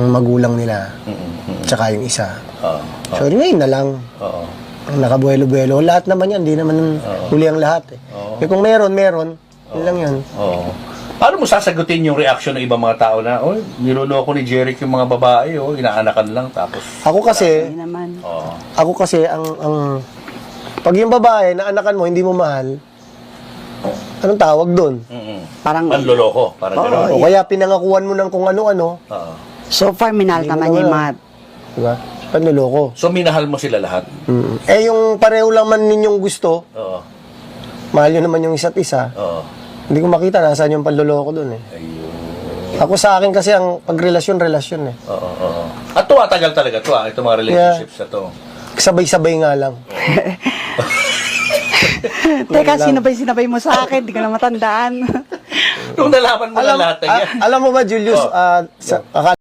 magulang nila. Tsaka yung isa. So, ngayon na lang. Nakabuelo-buelo. Lahat naman yan. Hindi naman huli ang lahat. Eh. Kung meron. Yun lang yun. Paano mo sasagutin yung reaction ng ibang mga tao na, oh, niloloko ni Jeric yung mga babae, oh, inaanakan lang, tapos... Ako kasi, pag yung babae, naanakan mo, hindi mo mahal, anong tawag doon? Parang panloloko, parang gano'n. O kaya pinangakuan mo ng kung ano-ano. so far, minahal Hindi mo naman niya yung naman. mga... Diba? Panloloko. So, minahal mo sila lahat? Eh, yung pareho lang man ninyong gusto, mahal nyo naman yung isa't isa. Hindi ko makita nasaan yung panloloko doon eh. Ako sa akin kasi ang pagrelasyon eh. At tumatagal talaga to, itong mga relationships na to. Sabay-sabay nga lang. Teka, sinabay mo sa akin, di ko na matandaan. Nung nalaman mo na lahat na yan. Alam mo ba, Julius, akala